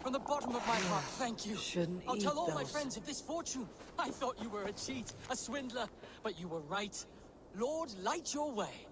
From the bottom of my heart, thank you. Shouldn't I'll tell eat all my those. friends of this fortune. I thought you were a cheat, a swindler, but you were right. Lord, light your way.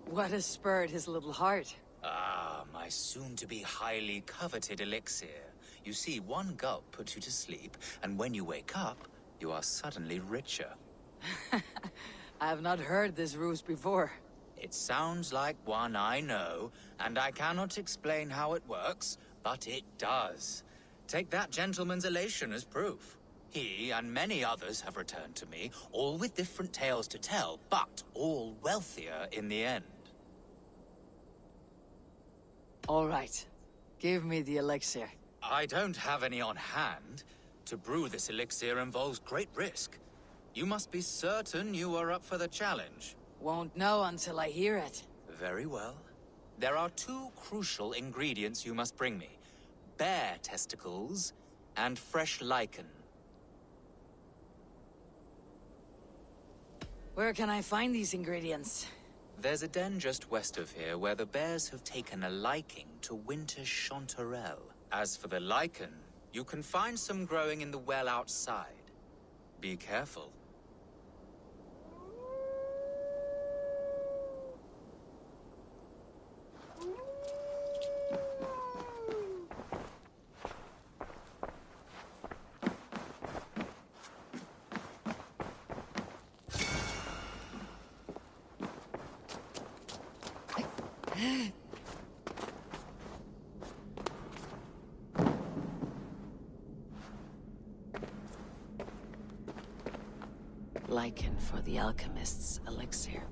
What has spurred his little heart? Ah, my soon-to-be highly coveted elixir. You see, one gulp puts you to sleep, and when you wake up, you are suddenly richer. I have not heard this ruse before. It sounds like one I know, and I cannot explain how it works, but it does. Take that gentleman's elation as proof. He and many others have returned to me, all with different tales to tell, but all wealthier in the end. All right. Give me the elixir. I don't have any on hand. To brew this elixir involves great risk. You must be certain you are up for the challenge. Won't know until I hear it. Very well. There are two crucial ingredients you must bring me. Bear testicles and fresh lichen. Where can I find these ingredients? There's a den just west of here where the bears have taken a liking to winter chanterelle. As for the lichen, you can find some growing in the well outside. Be careful. Lichen for the alchemist's elixir.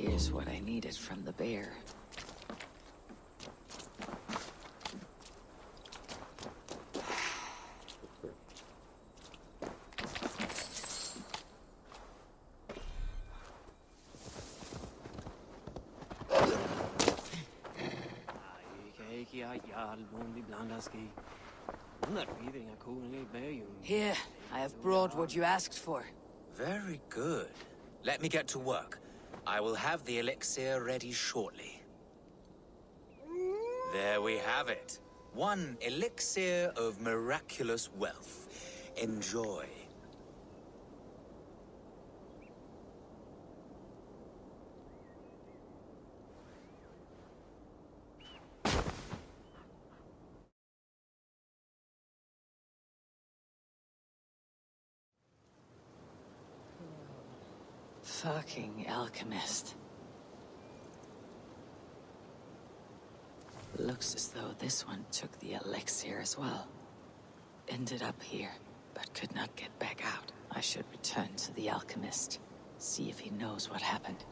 Here's what I needed from the bear. Here, I have brought what you asked for. Very good. Let me get to work. I will have the elixir ready shortly. There we have it. One elixir of miraculous wealth. Enjoy. Fucking alchemist. Looks as though this one took the elixir as well. Ended up here, but could not get back out. I should return to the alchemist. See if he knows what happened.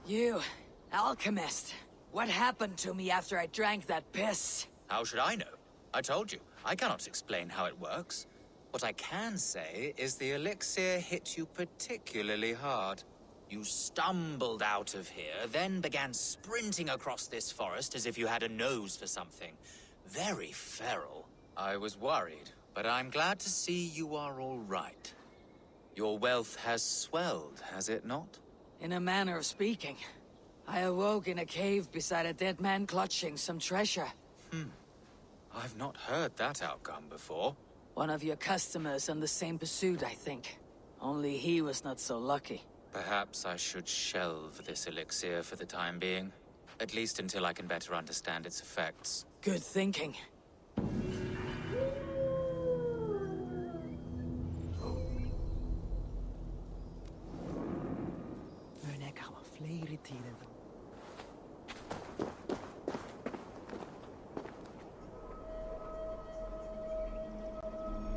You, alchemist. What happened to me after I drank that piss? How should I know? I told you, I cannot explain how it works. What I can say is the elixir hit you particularly hard. You stumbled out of here, then began sprinting across this forest as if you had a nose for something. Very feral. I was worried, but I'm glad to see you are all right. Your wealth has swelled, has it not? In a manner of speaking. I awoke in a cave beside a dead man clutching some treasure. I've not heard that outcome before. One of your customers on the same pursuit, I think. Only he was not so lucky. Perhaps I should shelve this elixir for the time being. At least until I can better understand its effects. Good thinking.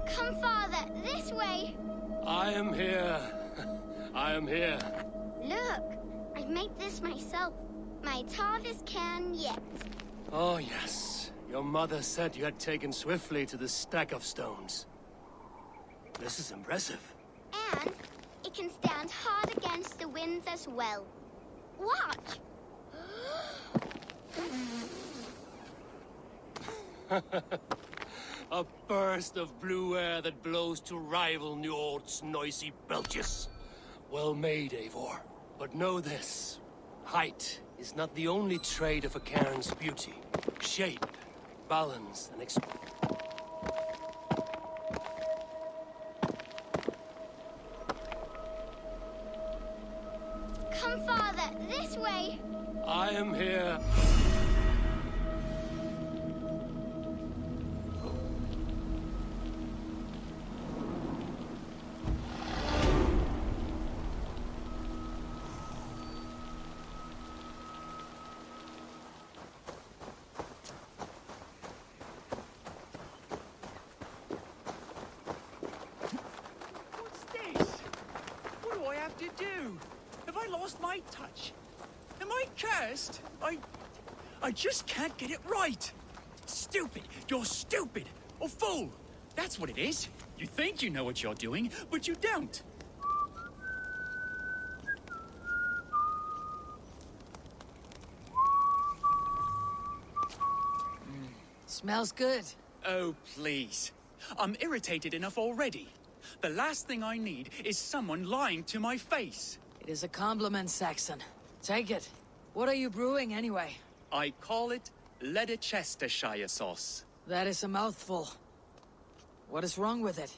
Come, Father, this way. I am here. I am here. Look, I've made this myself. My hardest can yet. Oh, yes. Your mother said you had taken swiftly to the stack of stones. This is impressive. And it can stand hard against the winds as well. Watch! A burst of blue air that blows to rival Njord's noisy belches. Well made, Eivor. But know this. Height is not the only trait of a cairn's beauty. Shape, balance, and Come, Father, this way. I am here. you do? Have I lost my touch? Am I cursed? I just can't get it right. Stupid. You're stupid. Or fool. That's what it is. You think you know what you're doing, but you don't. Smells good. Oh, please. I'm irritated enough already. The last thing I need is someone lying to my face. It is a compliment, Saxon. Take it. What are you brewing, anyway? I call it Leicestershire sauce. That is a mouthful. What is wrong with it?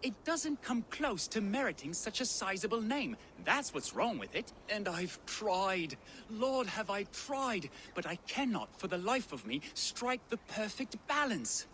It doesn't come close to meriting such a sizable name. That's what's wrong with it. And I've tried. Lord, have I tried. But I cannot, for the life of me, strike the perfect balance.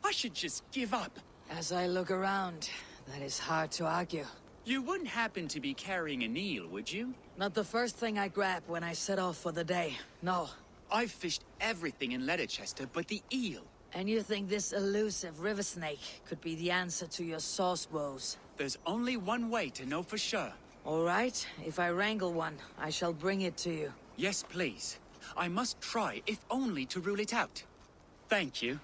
I should just give up. As I look around, that is hard to argue. You wouldn't happen to be carrying an eel, would you? Not the first thing I grab when I set off for the day. No. I've fished everything in Leicester but the eel. And you think this elusive river snake could be the answer to your sauce woes? There's only one way to know for sure. All right. If I wrangle one, I shall bring it to you. Yes, please. I must try, if only to rule it out. Thank you.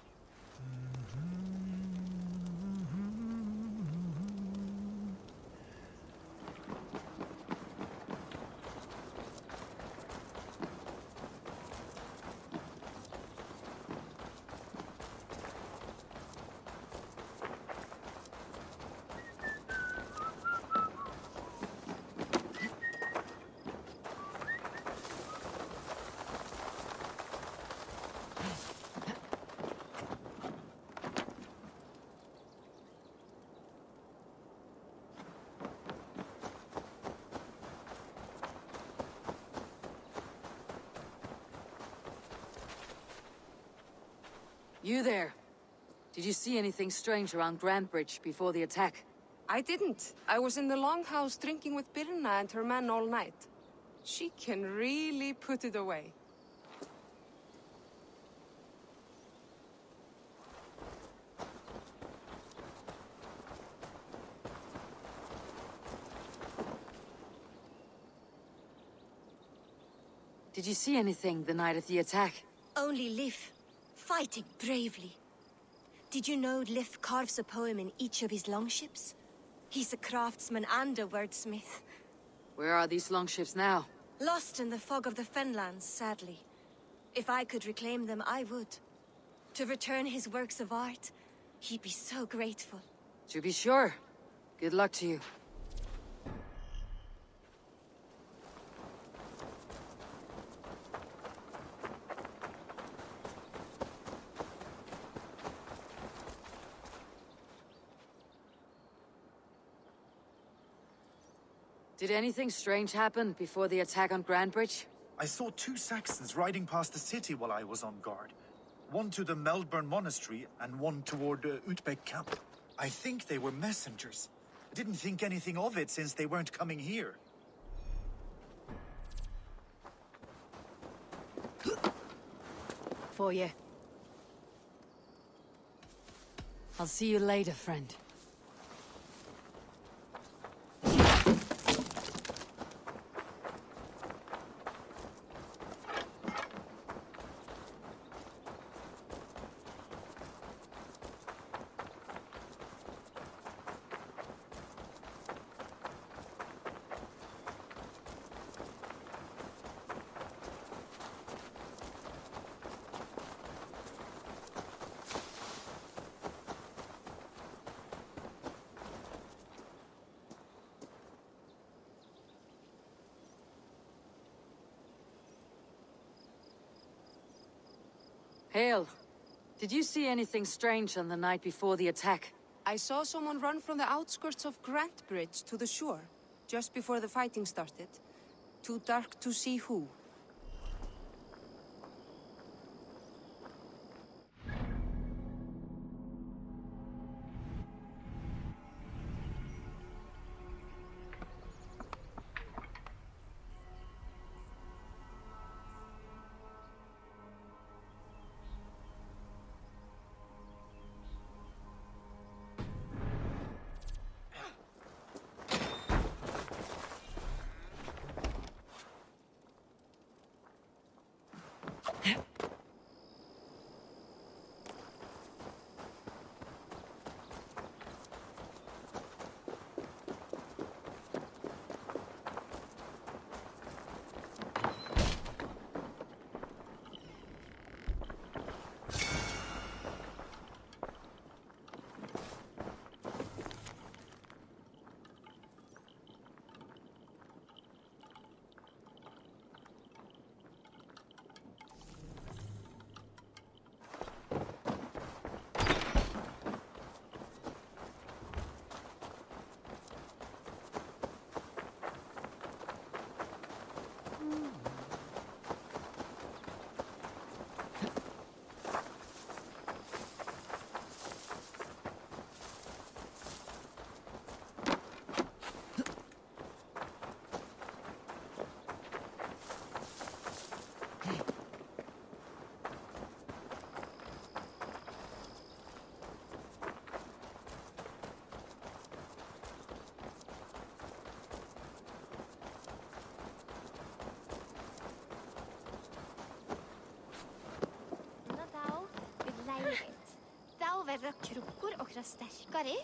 You there. Did you see anything strange around Grand Bridge before the attack? I didn't. I was in the longhouse drinking with Birna and her men all night. She can really put it away. Did you see anything the night of the attack? Only Lif, fighting bravely. Did you know Lif carves a poem in each of his longships? He's a craftsman and a wordsmith. Where are these longships now? Lost in the fog of the Fenlands, sadly. If I could reclaim them, I would. To return his works of art, he'd be so grateful. To be sure. Good luck to you. Did anything strange happen before the attack on Grand Bridge? I saw 2 Saxons riding past the city while I was on guard. One to the Melbourne Monastery and one toward Utbeck camp. I think they were messengers. I didn't think anything of it since they weren't coming here. For you. I'll see you later, friend. Hale, did you see anything strange on the night before the attack? I saw someone run from the outskirts of Grand Bridge to the shore, just before the fighting started. Too dark to see who. Verra krukkor och sterkare.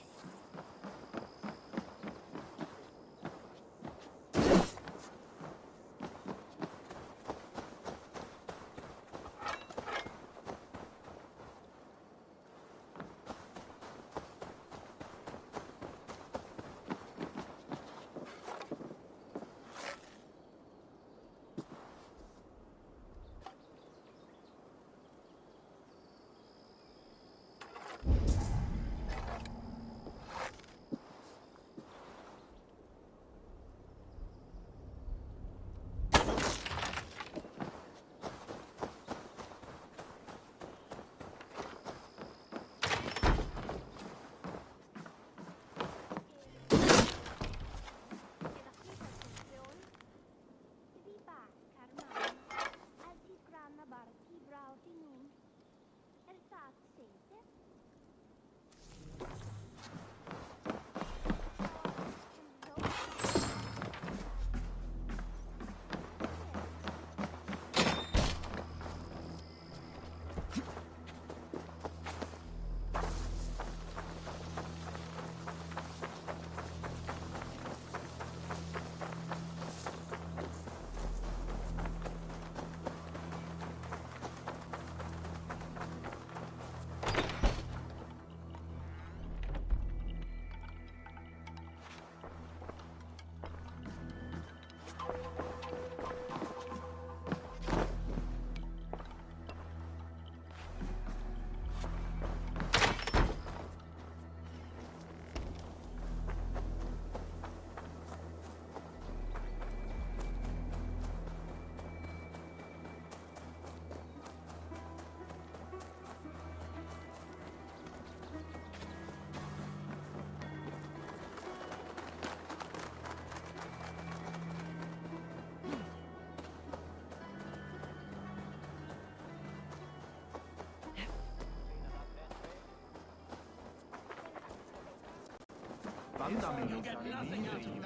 You get nothing out of me.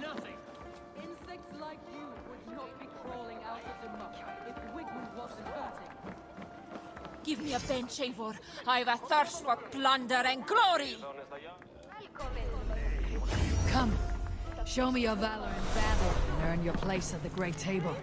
Nothing. Insects like you would not be crawling out of the muck if Wigmund wasn't hurting. Give me a bench, Eivor. I've a thirst for plunder and glory! Come, show me your valor in battle and earn your place at the great table.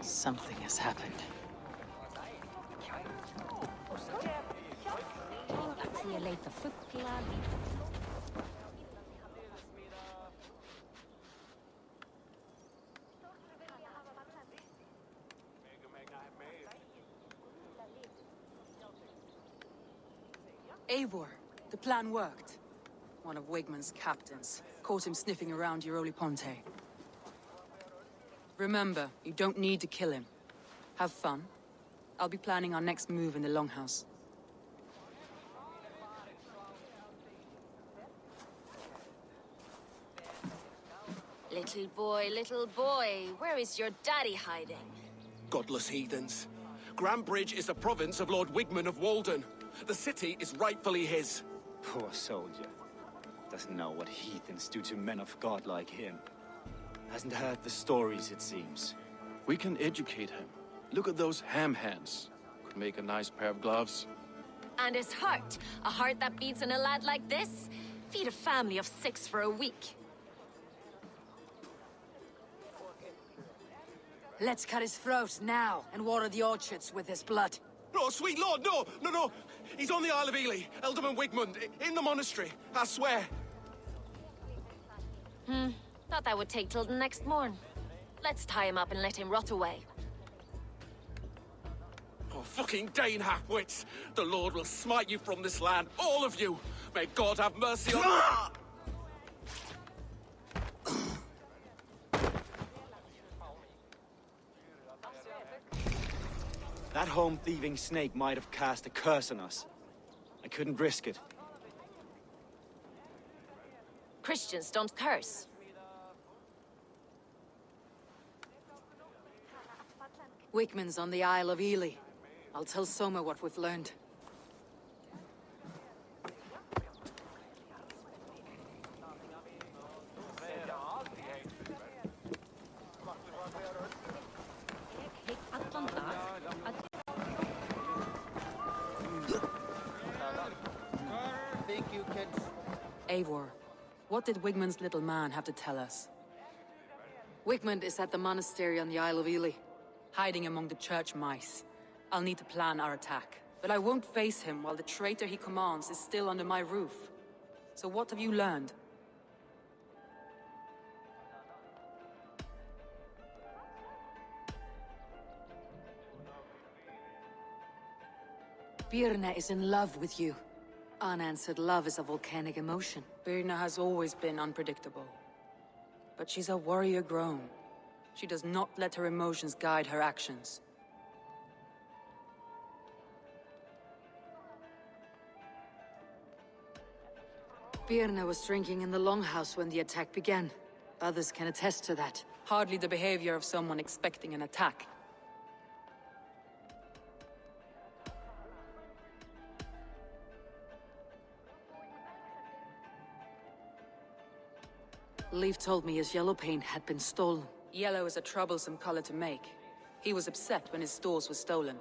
Something has happened. Eivor, the plan worked. One of Wigmund's captains caught him sniffing around Euroli Ponte. Remember, you don't need to kill him. Have fun. I'll be planning our next move in the Longhouse. Little boy, where is your daddy hiding? Godless heathens. Grantbridge is a province of Lord Wigmund of Walden. The city is rightfully his. Poor soldier. Doesn't know what heathens do to men of God like him. Hasn't heard the stories, it seems. We can educate him. Look at those ham hands. Could make a nice pair of gloves. And his heart. A heart that beats in a lad like this? Feed a family of 6 for a week. Let's cut his throat now and water the orchards with his blood. No, sweet lord, no! He's on the Isle of Ely, Ealdorman Wigmund, in the monastery, I swear. Thought that would take till the next morn. Let's tie him up and let him rot away. Oh, fucking Dane half-wits! The Lord will smite you from this land, all of you! May God have mercy on... That home-thieving snake might have cast a curse on us. I couldn't risk it. Christians don't curse. Wigman's on the Isle of Ely. I'll tell Soma what we've learned. Eivor, what did Wigmund's little man have to tell us? Wigmund is at the monastery on the Isle of Ely. Hiding among the church mice. I'll need to plan our attack. But I won't face him while the traitor he commands is still under my roof. So what have you learned? Birna is in love with you. Unanswered love is a volcanic emotion. Birna has always been unpredictable. But she's a warrior grown. She does not let her emotions guide her actions. Birna was drinking in the longhouse when the attack began. Others can attest to that. Hardly the behavior of someone expecting an attack. Leif told me his yellow paint had been stolen. Yellow is a troublesome color to make. He was upset when his stores were stolen.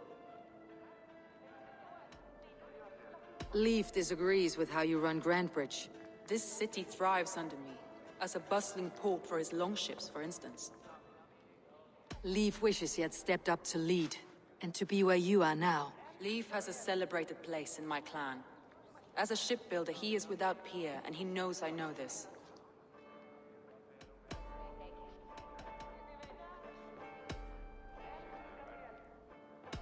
Leif disagrees with how you run Grantbridge. This city thrives under me, as a bustling port for his longships, for instance. Leif wishes he had stepped up to lead, and to be where you are now. Leif has a celebrated place in my clan. As a shipbuilder, he is without peer, and he knows I know this.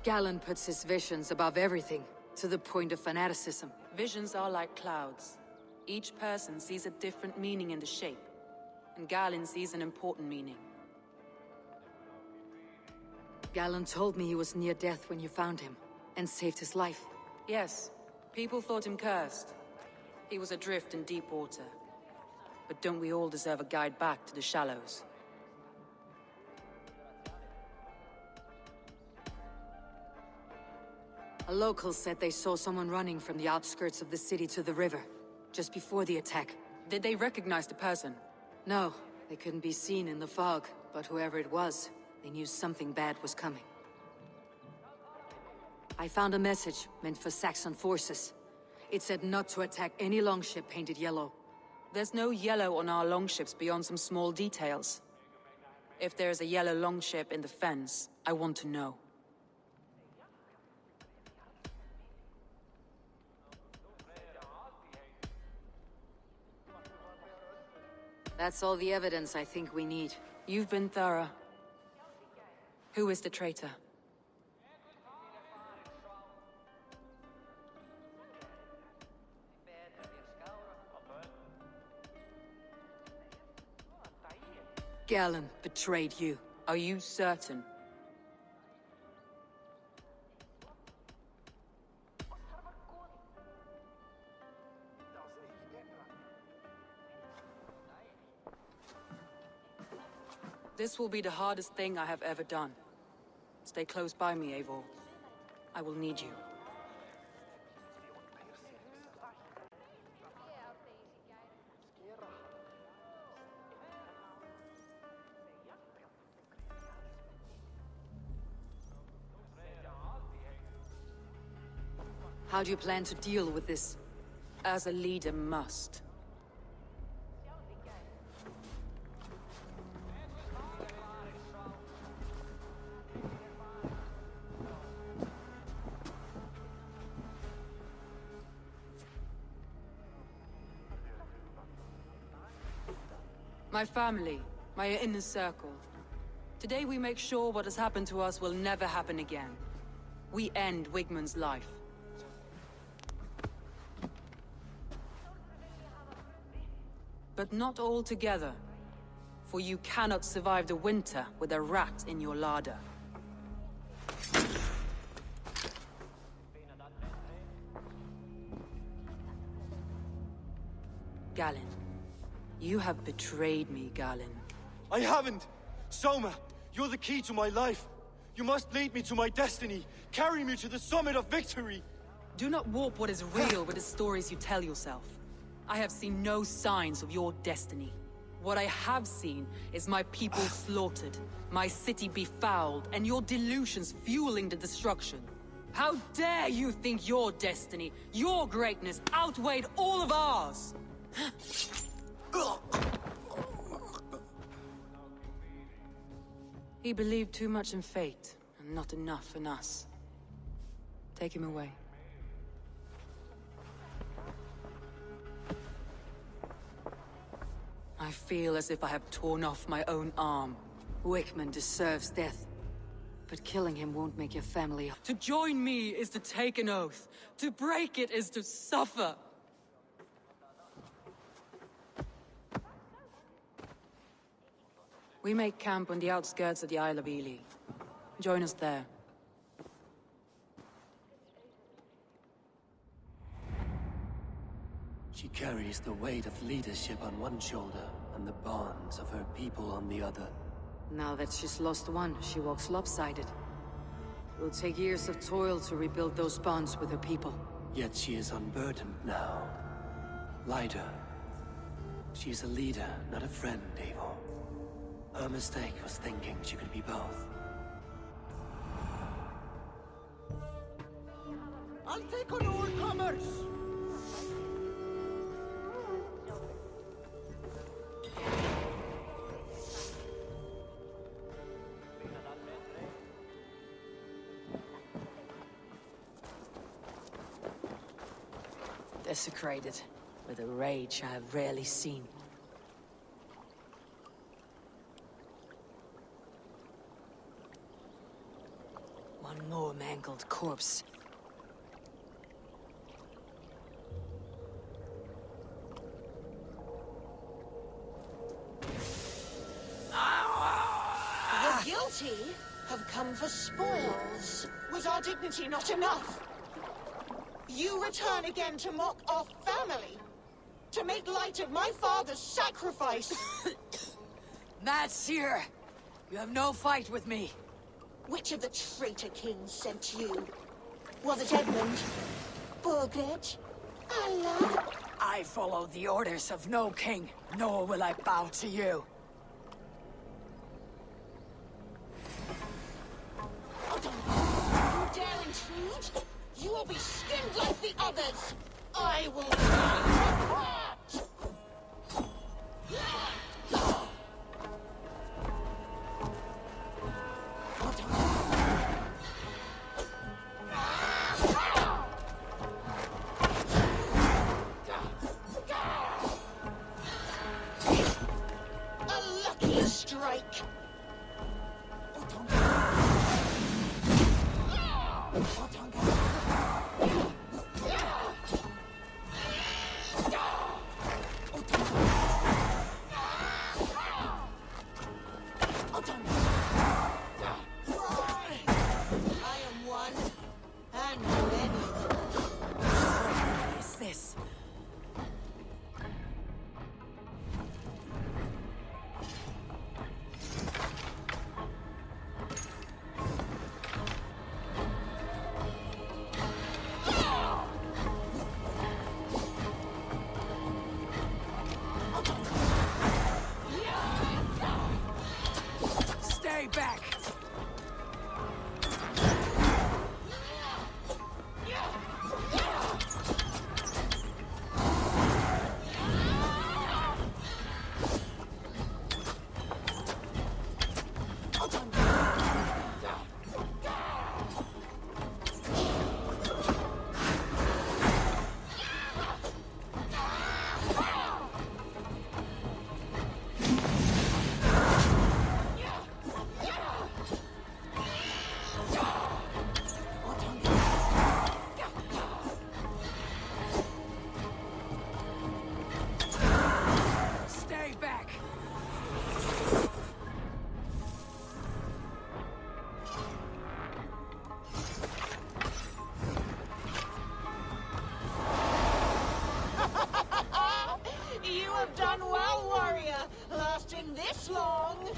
Galen puts his visions above everything, to the point of fanaticism. Visions are like clouds. Each person sees a different meaning in the shape, and Galen sees an important meaning. Galen told me he was near death when you found him, and saved his life. Yes, people thought him cursed. He was adrift in deep water. But don't we all deserve a guide back to the shallows? A local said they saw someone running from the outskirts of the city to the river, just before the attack. Did they recognize the person? No, they couldn't be seen in the fog, but whoever it was, they knew something bad was coming. I found a message meant for Saxon forces. It said not to attack any longship painted yellow. There's no yellow on our longships beyond some small details. If there's a yellow longship in the fens, I want to know. That's all the evidence I think we need. You've been thorough. Who is the traitor? Galen betrayed you. Are you certain? This will be the hardest thing I have ever done. Stay close by me, Eivor. I will need you. How do you plan to deal with this? As a leader must. My family, my inner circle. Today we make sure what has happened to us will never happen again. We end Wigmund's life. But not all together. For you cannot survive the winter with a rat in your larder. Galen, you have betrayed me, Galen. I haven't! Soma, you're the key to my life. You must lead me to my destiny. Carry me to the summit of victory. Do not warp what is real with the stories you tell yourself. I have seen no signs of your destiny. What I have seen is my people slaughtered, my city befouled, and your delusions fueling the destruction. How dare you think your destiny, your greatness, outweighed all of ours? He believed too much in fate, and not enough in us. Take him away. I feel as if I have torn off my own arm. Wickman deserves death, but killing him won't make your family... To join me is to take an oath. To break it is to suffer. We make camp on the outskirts of the Isle of Ely. Join us there. She carries the weight of leadership on one shoulder and the bonds of her people on the other. Now that she's lost one, she walks lopsided. It will take years of toil to rebuild those bonds with her people. Yet she is unburdened now. Lighter. She's a leader, not a friend, Eivor. Her mistake was thinking she could be both. I'll take on all comers! Desecrated, with a rage I have rarely seen. One more mangled corpse. The guilty have come for spoils. Was our dignity not enough? You return again to mock our family? To make light of my father's sacrifice? Matt's here! You have no fight with me. Which of the traitor kings sent you? Was it Edmund? Burgred? Allah? I follow the orders of no king, nor will I bow to you. You dare intrude? You will be skinned like the others! I will tear you apart! A lucky strike!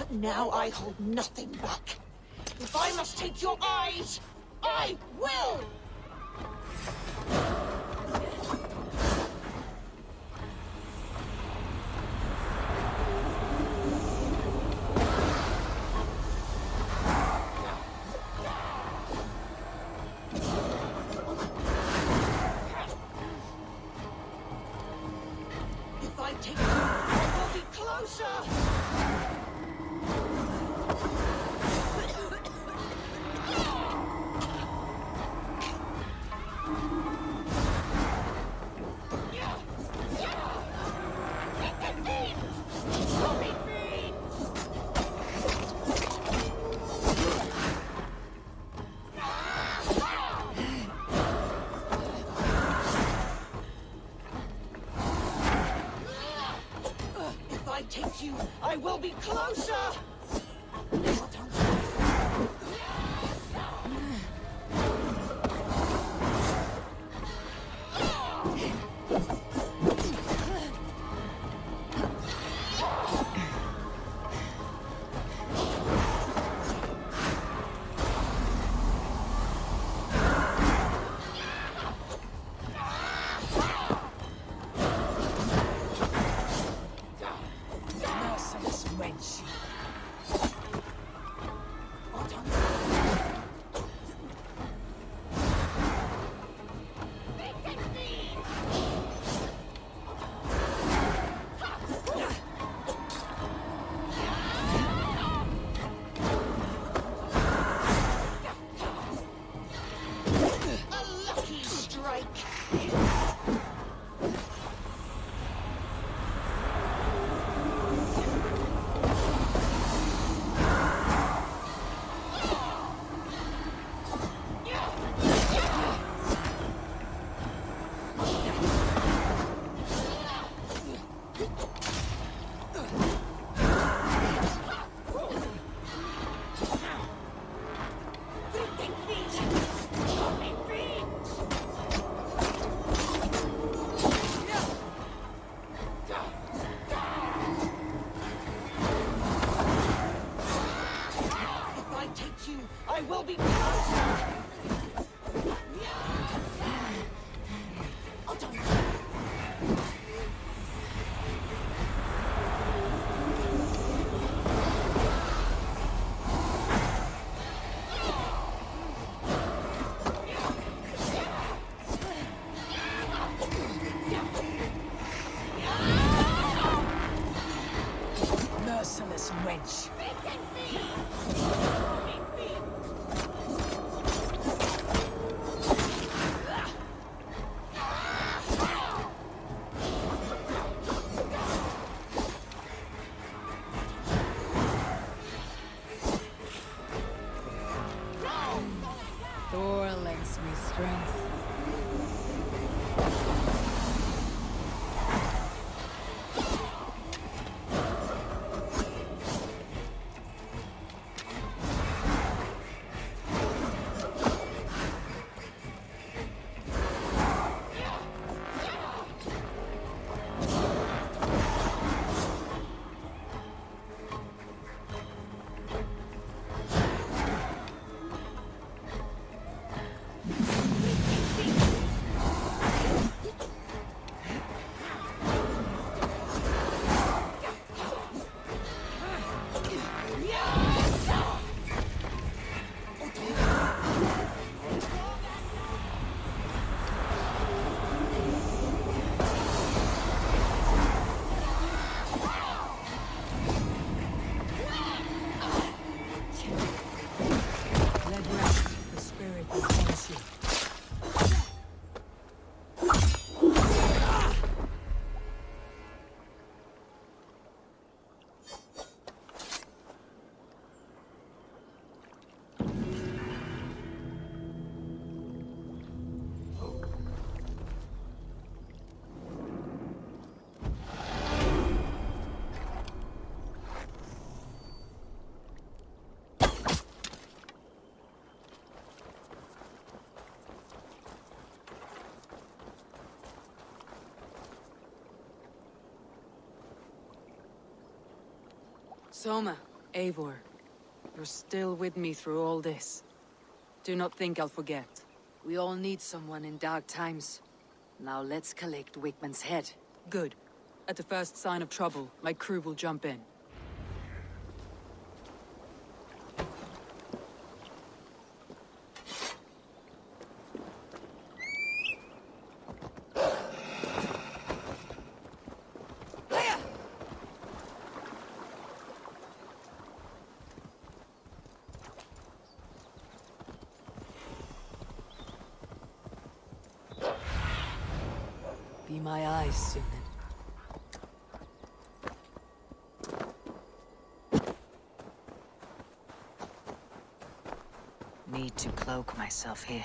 But now I hold nothing back. If I must take your eyes, I will! If I take you, I will be closer! If I take you, I will be closer! Merciless wench. A lucky strike! If I take you, I will be closer! Merciless wench. Thor lends me strength. Soma, Eivor, you're still with me through all this. Do not think I'll forget. We all need someone in dark times. Now let's collect Wickman's head. Good. At the first sign of trouble, my crew will jump in. Be my eyes, Sunan. Need to cloak myself here.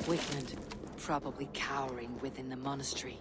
Wickman, probably cowering within the monastery.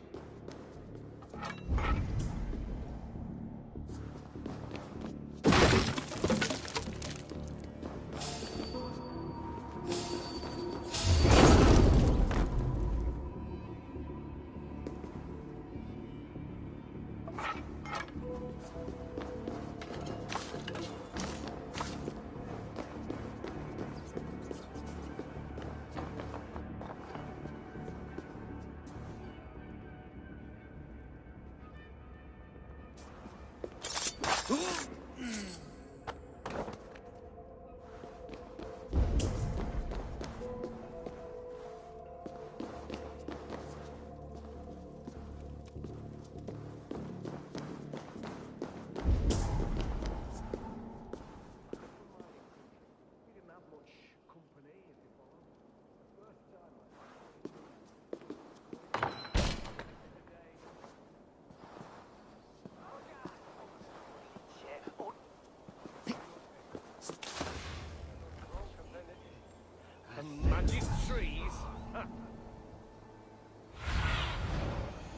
Magic trees?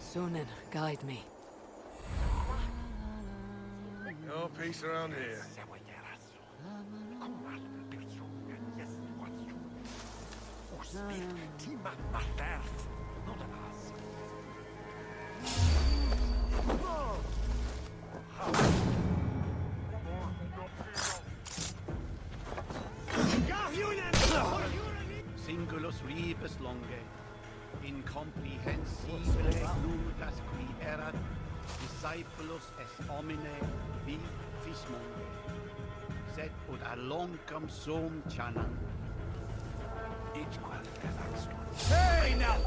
Sunan, guide me. No peace around here. Singulus rebus longe, incomprehensibile nudas qui erat, discipulus est homine vi fismonge, sed ut aloncum sum chanam. Hey now!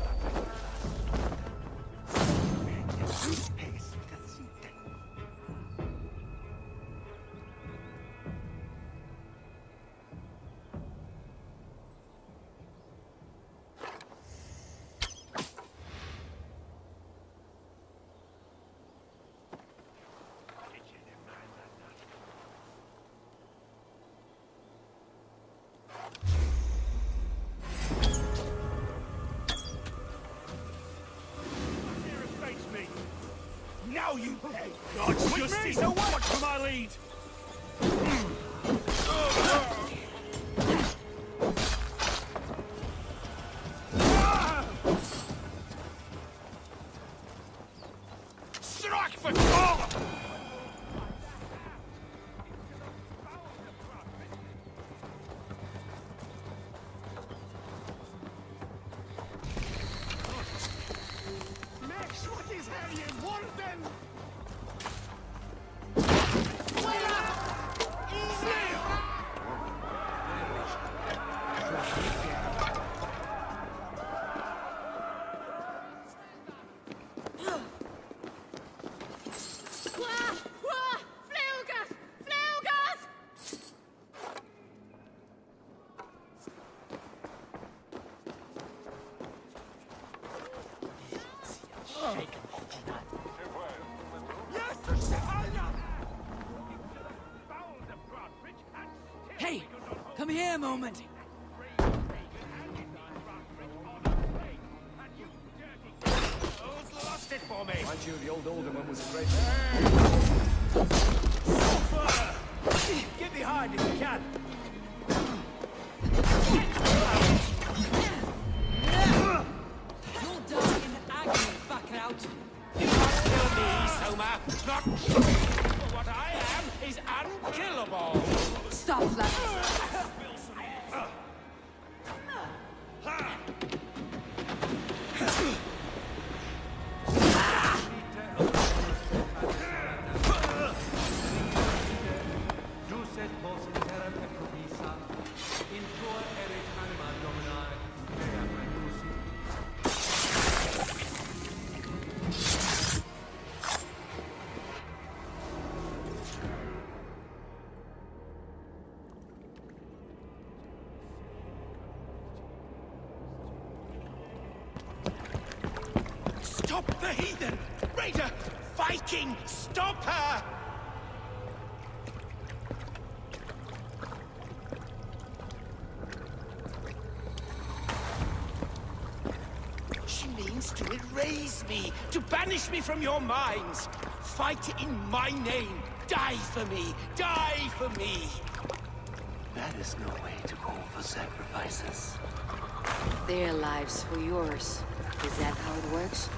Now you pay! God's justice! So watch for my lead! Strike for God! Max, what is Harry and Warden? Where Hey! Come here a moment! Lost it for me! Mind you, the old alderman was a great... Get behind if you can! You'll die in agony, back out! You can't kill me, Soma! Not for what I am is unkillable! Stop, Flash! Stop the heathen! Raider! Viking! Stop her! She means to erase me, to banish me from your minds. Fight in my name. Die for me. Die for me. That is no way to call for sacrifices. Their lives for yours. Is that how it works?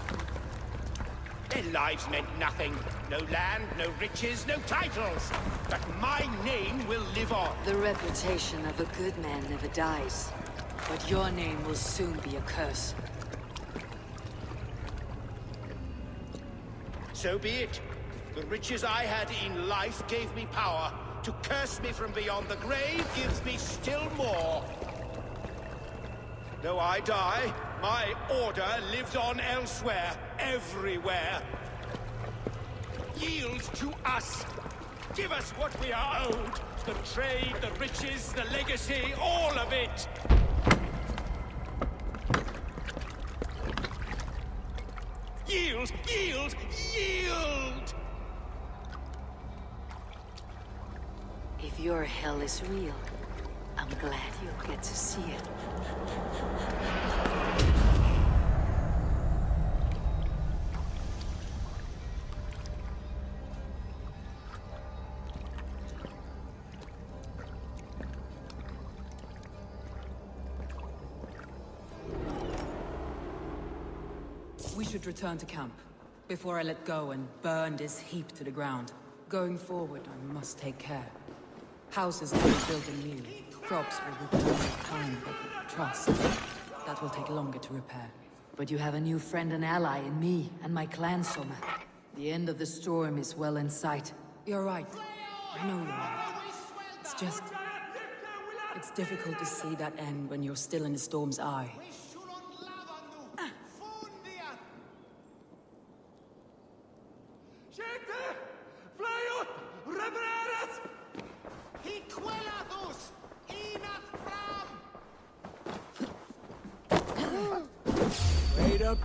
Their lives meant nothing. No land, no riches, no titles. But my name will live on. The reputation of a good man never dies. But your name will soon be a curse. So be it. The riches I had in life gave me power. To curse me from beyond the grave gives me still more. Though I die, my order lives on elsewhere, everywhere. Yield to us. Give us what we are owed. The trade, the riches, the legacy, all of it. Yield, yield, yield! If your hell is real, I'm glad you'll get to see it. We should return to camp, before I let go and burn this heap to the ground. Going forward, I must take care. Houses will be built anew. Crops will return with time, but trust, that will take longer to repair. But you have a new friend and ally in me and my clan, Soma. The end of the storm is well in sight. You're right. I know you're right. It's just... it's difficult to see that end when you're still in the storm's eye. Wait up.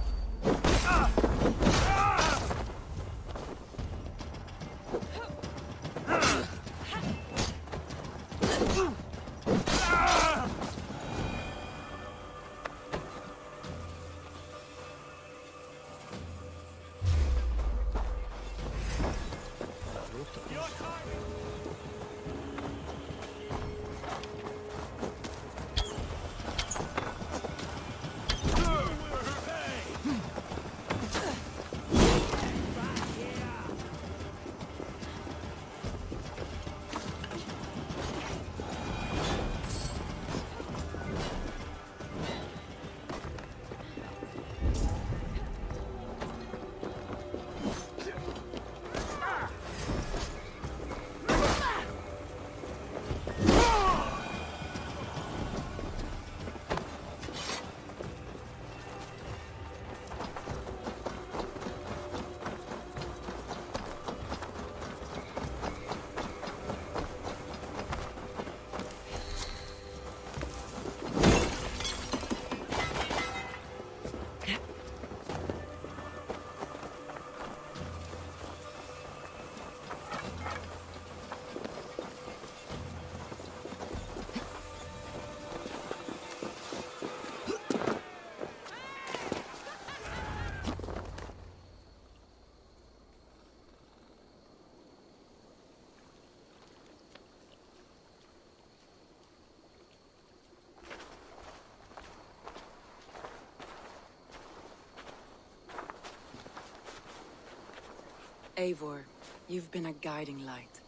Eivor, you've been a guiding light.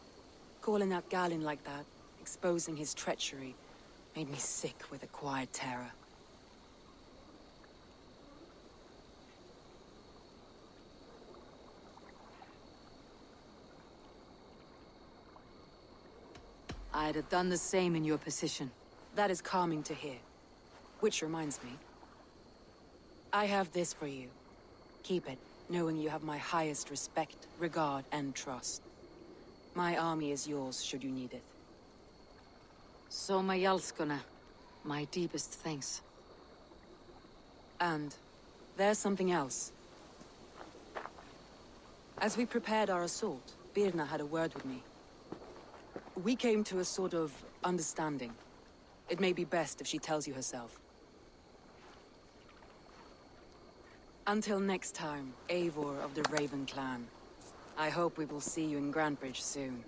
Calling out Galin like that, exposing his treachery, made me sick with a quiet terror. I'd have done the same in your position. That is calming to hear. Which reminds me. I have this for you. Keep it, knowing you have my highest respect, regard, and trust. My army is yours, should you need it. Soma Jalskona, my deepest thanks. And there's something else. As we prepared our assault, Birna had a word with me. We came to a sort of understanding. It may be best if she tells you herself. Until next time, Eivor of the Raven Clan. I hope we will see you in Grantebridge soon.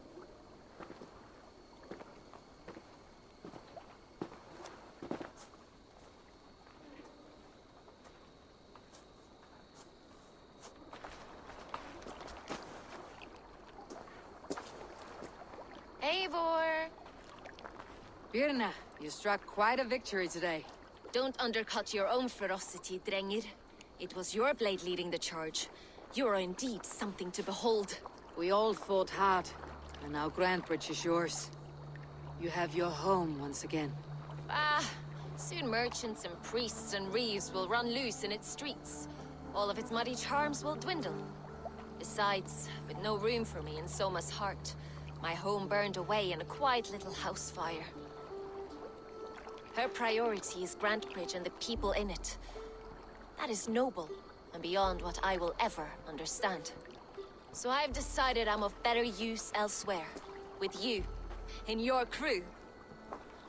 Eivor! Birna, you struck quite a victory today. Don't undercut your own ferocity, Drengir. It was your blade leading the charge. You are indeed something to behold. We all fought hard, and now Grantebridge is yours. You have your home once again. Ah, soon merchants and priests and reeves will run loose in its streets. All of its muddy charms will dwindle. Besides, with no room for me in Soma's heart, my home burned away in a quiet little house fire. Her priority is Grantebridge and the people in it. That is noble, and beyond what I will ever understand. So I've decided I'm of better use elsewhere. With you, in your crew.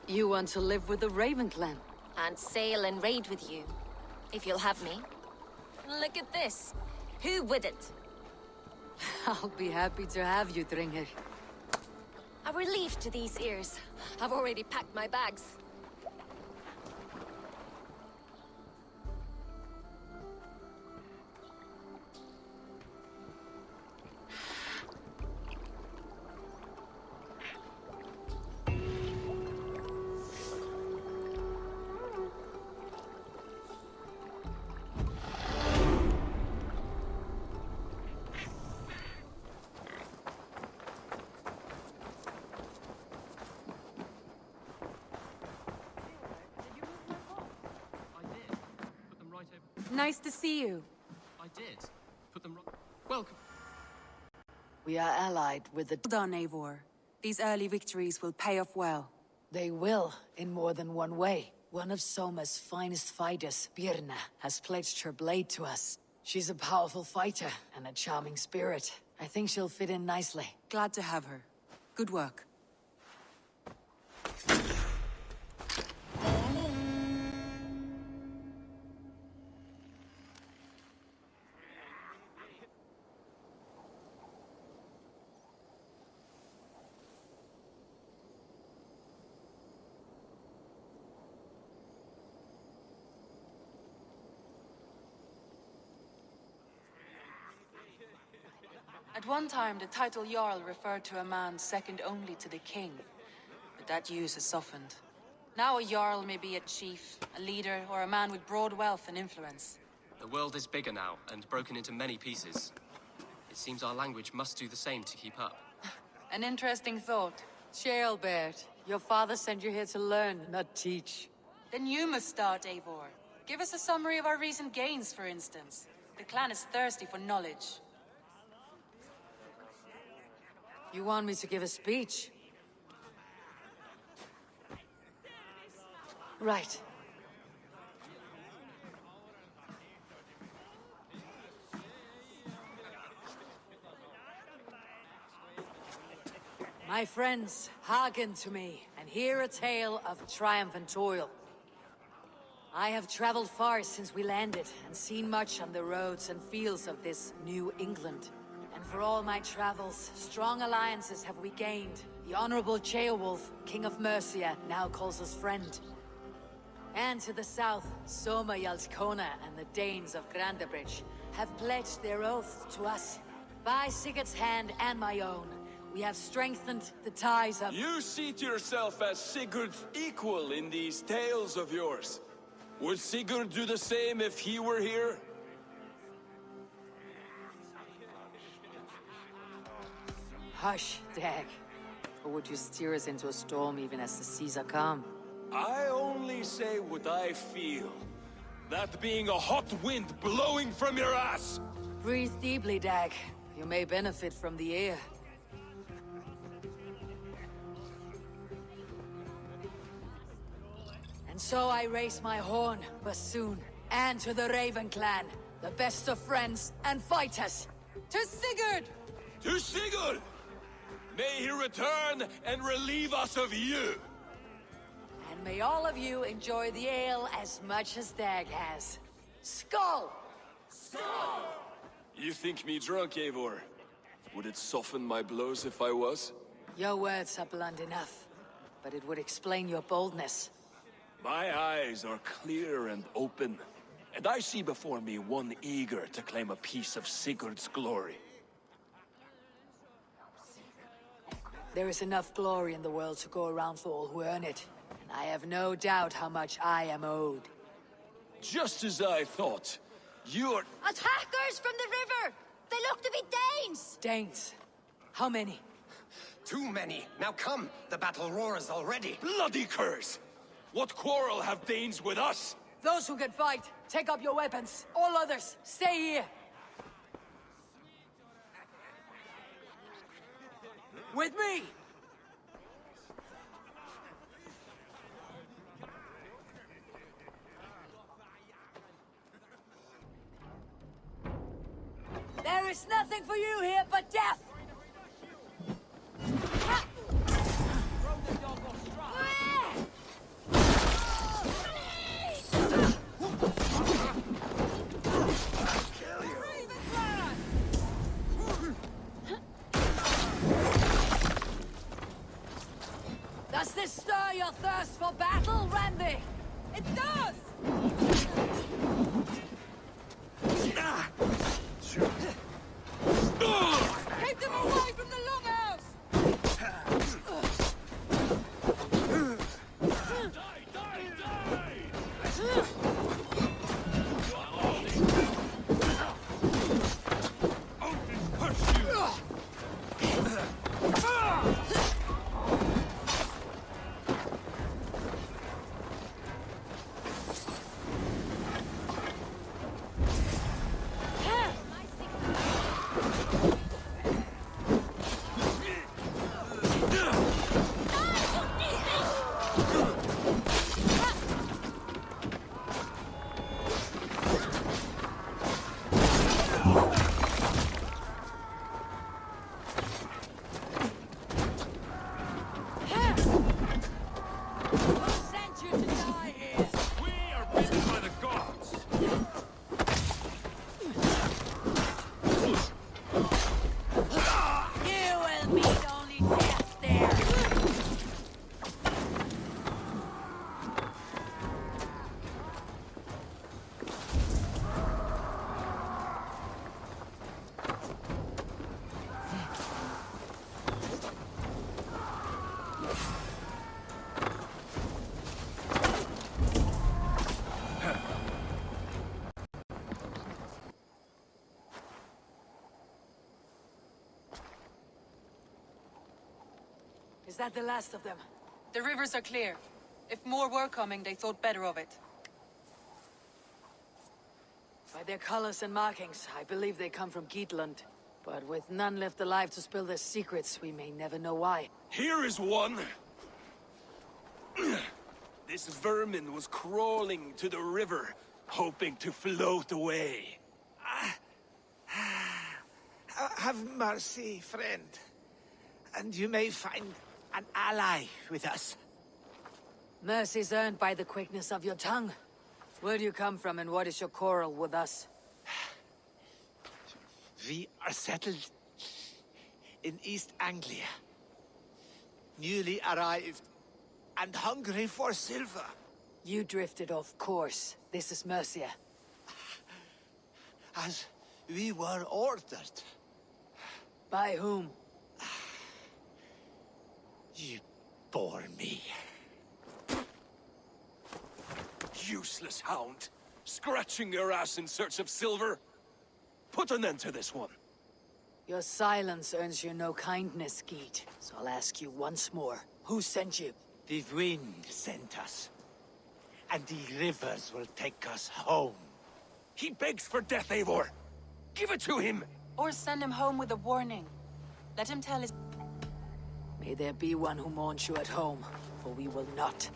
You want to live with the Raven Clan? And sail and raid with you, if you'll have me. Look at this. Who wouldn't? I'll be happy to have you, Drengir. A relief to these ears. I've already packed my bags. Nice to see you. I did. Put them right... Welcome. We are allied with the... Well done, Eivor. These early victories will pay off well. They will, in more than one way. One of Soma's finest fighters, Birna, has pledged her blade to us. She's a powerful fighter and a charming spirit. I think she'll fit in nicely. Glad to have her. Good work. At one time, the title Jarl referred to a man second only to the king, but that use has softened. Now a Jarl may be a chief, a leader, or a man with broad wealth and influence. The world is bigger now, and broken into many pieces. It seems our language must do the same to keep up. An interesting thought. Jailbert, your father sent you here to learn, not teach. Then you must start, Eivor. Give us a summary of our recent gains, for instance. The clan is thirsty for knowledge. You want me to give a speech? Right. My friends, hearken to me, and hear a tale of triumph and toil. I have traveled far since we landed, and seen much on the roads and fields of this New England. And for all my travels, strong alliances have we gained. The Honorable Ceolwulf, King of Mercia, now calls us friend. And to the south, Soma Jalskona and the Danes of Grantebridge have pledged their oath to us. By Sigurd's hand and my own, we have strengthened the ties of... You seat yourself as Sigurd's equal in these tales of yours. Would Sigurd do the same if he were here? Hush, Dag. Or would you steer us into a storm even as the seas are calm? I only say what I feel. That being a hot wind blowing from your ass! Breathe deeply, Dag. You may benefit from the air. And so I raise my horn, bassoon, and to the Raven clan, the best of friends and fighters. To Sigurd! To Sigurd! May he return and relieve us of you! And may all of you enjoy the ale as much as Dag has. Skull! Skull! You think me drunk, Eivor? Would it soften my blows if I was? Your words are blunt enough, but it would explain your boldness. My eyes are clear and open, and I see before me one eager to claim a piece of Sigurd's glory. There is enough glory in the world to go around for all who earn it, and I have no doubt how much I am owed. Just as I thought. You're... Attackers from the river! They look to be Danes! Danes? How many? Too many. Now come, the battle roars already. Bloody curse! What quarrel have Danes with us? Those who can fight, take up your weapons. All others, stay here. With me! There is nothing for you here but death! Does this stir your thirst for battle, Randy? It does! Keep them away from the longhouse! Is that the last of them? The rivers are clear. If more were coming, they thought better of it. By their colors and markings, I believe they come from Geatland. But with none left alive to spill their secrets, we may never know why. Here is one! This vermin was crawling to the river, hoping to float away. Have mercy, friend. And you may find an ally with us. Mercy's earned by the quickness of your tongue. Where do you come from and what is your quarrel with us? We are settled in East Anglia. Newly arrived and hungry for silver. You drifted off course. This is Mercia. As we were ordered. By whom? You bore me. Useless hound. Scratching your ass in search of silver. Put an end to this one. Your silence earns you no kindness, Geet. So I'll ask you once more. Who sent you? The wind sent us. And the rivers will take us home. He begs for death, Eivor. Give it to him. Or send him home with a warning. Let him tell his... May there be one who mourns you at home, for we will not.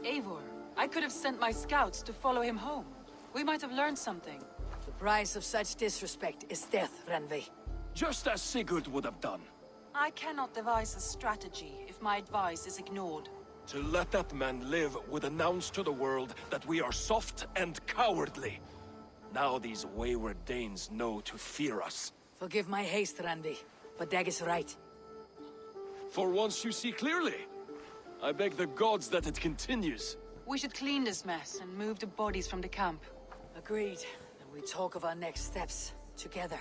Eivor, I could have sent my scouts to follow him home. We might have learned something. The price of such disrespect is death, Randvi. Just as Sigurd would have done. I cannot devise a strategy if my advice is ignored. To let that man live would announce to the world that we are soft and cowardly. Now these wayward Danes know to fear us. Forgive my haste, Randvi, but Dag is right. For once you see clearly. I beg the gods that it continues. We should clean this mess and move the bodies from the camp. Agreed. And we talk of our next steps together.